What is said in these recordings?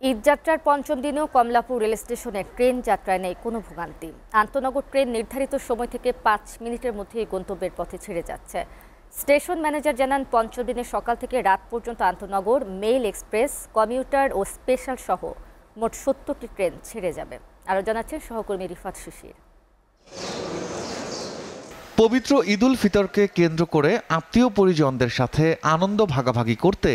ঈদযাত্রার পঞ্চম দিনেও কমলাপুর রেল স্টেশনে ট্রেন যাত্রায় নেই কোনো ভোগান্তি। আন্তনগর ট্রেন নির্ধারিত সময় থেকে ৫ মিনিটের মধ্যেই গন্তব্যের পথে ছেড়ে যাচ্ছে। স্টেশন ম্যানেজার জানান, পঞ্চম দিনে সকাল থেকে রাত পর্যন্ত আন্তনগর, মেইল এক্সপ্রেস, কমিউটার ও স্পেশাল সহ মোট ৭০টি ট্রেন ছেড়ে যাবে। আরও জানাচ্ছেন সহকর্মী রিফাত শিশির। পবিত্র ঈদুল ফিতরকে কেন্দ্র করে আত্মীয় পরিজনদের সাথে আনন্দ ভাগাভাগি করতে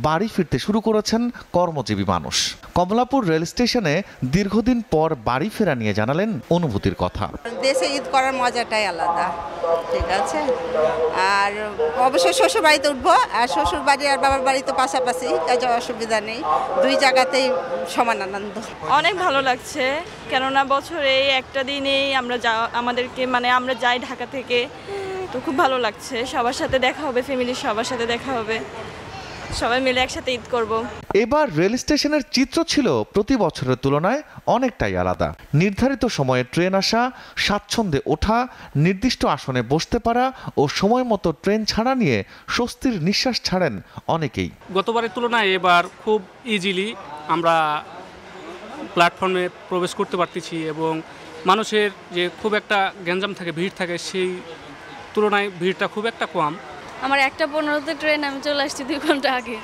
বাড়ি ফিরতে শুরু করেছেন কর্মজীবী মানুষ। কমলাপুর রেল স্টেশনে দীর্ঘদিন পর বাড়ি ফেরা নিয়ে জানালেন অনুভূতির কথা। দেশে ঈদ করার মজাটাই আলাদা, ঠিক আছে। আর অবশ্যই শ্বশুর বাড়িতে উঠবো, আর শ্বশুর বাড়ি আর বাবার বাড়ি তো পাশাপাশি, কাজে অসুবিধা নেই, দুই জায়গাতেই সমান আনন্দ। অনেক ভালো লাগছে, কেননা বছরে একটা দিনেই আমাদেরকে আমরা যাই ঢাকা থেকে, তো খুব ভালো লাগছে। সবার সাথে দেখা হবে, ফ্যামিলির সবার সাথে দেখা হবে, সবাই মিলে একসাথে ঈদ করব। এবার রেল স্টেশনের চিত্র ছিল প্রতি বছরের তুলনায় অনেকটাই আলাদা। নির্ধারিত সময়ে ট্রেন আসা, স্বাচ্ছন্দ্যে ওঠা, নির্দিষ্ট আসনে বসতে পারা ও সময় মতো ট্রেন ছাড়া নিয়ে স্বস্তির নিঃশ্বাস ছাড়েন অনেকেই। গতবারের তুলনায় এবার খুব ইজিলি আমরা প্ল্যাটফর্মে প্রবেশ করতে পারতেছি এবং মানুষের যে খুব একটা গ্যাঞ্জাম থাকে, ভিড় থাকে, সেই তুলনায় ভিড়টা খুব একটা কম। আমার 1:15-তে ট্রেন, আমি চলে আসছি 2 ঘন্টা আগে।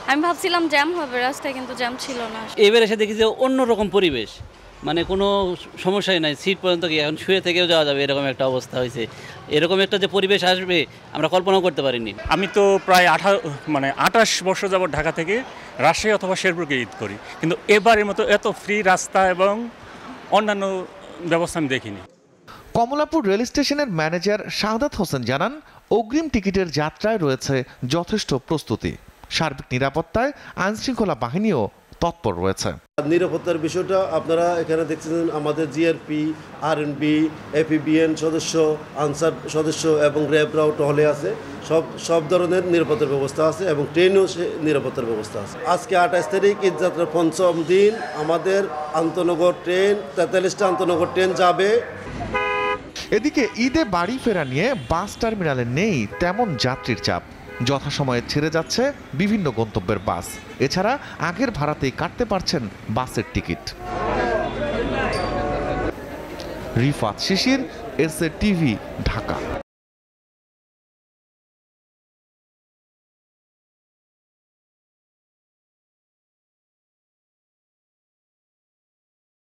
আমি ভাবছিলাম জ্যাম হবে রাস্তায়, কিন্তু জ্যাম ছিল না। এবার এসে দেখি যে অন্যরকম পরিবেশ, কোনো সমস্যাই নাই, সিট পর্যন্ত কি এখন শুয়ে থেকেও যাওয়া যাবে, এরকম একটা অবস্থা হয়েছে। এরকম একটা যে পরিবেশ আসবে আমরা কল্পনাও করতে পারিনি। আমি তো প্রায় 28 বছর যাবত ঢাকা থেকে রাজশাহী অথবা শেরপুরকে ঈদ করি, কিন্তু এবারের মতো এত ফ্রি রাস্তা এবং অন্যান্য ব্যবস্থা আমি দেখিনি। কমলাপুর রেল স্টেশনের ম্যানেজার শাহাদাত হোসেন জানান, অগ্রিম টিকিটের যাত্রায় রয়েছে যথেষ্ট প্রস্তুতি। সার্বিক নিরাপত্তায় আইনশৃঙ্খলা বাহিনীও তৎপর রয়েছে। নিরাপত্তার বিষয়টা আপনারা এখানে দেখছেন, আমাদের জিআরপি, আরএনবি, এপিবিএন সদস্য, আনসার সদস্য এবং র্যাবরাও টহলে আছে। সব ধরনের নিরাপত্তার ব্যবস্থা আছে এবং ট্রেনেও নিরাপত্তার ব্যবস্থা আছে। আজকে 28 তারিখ ঈদযাত্রার পঞ্চম দিন, আমাদের আন্তনগর ট্রেন 43টা আন্তনগর ট্রেন যাবে। এদিকে ঈদে বাড়ি ফেরা নিয়ে বাস টার্মিনালে নেই তেমন যাত্রীর চাপ। যথাসময়ে ছেড়ে যাচ্ছে বিভিন্ন গন্তব্যের বাস। এছাড়া আগের ভাড়াতেই কাটতে পারছেন বাসের টিকিট। রিফাত শিশির, এসএ টিভি, ঢাকা।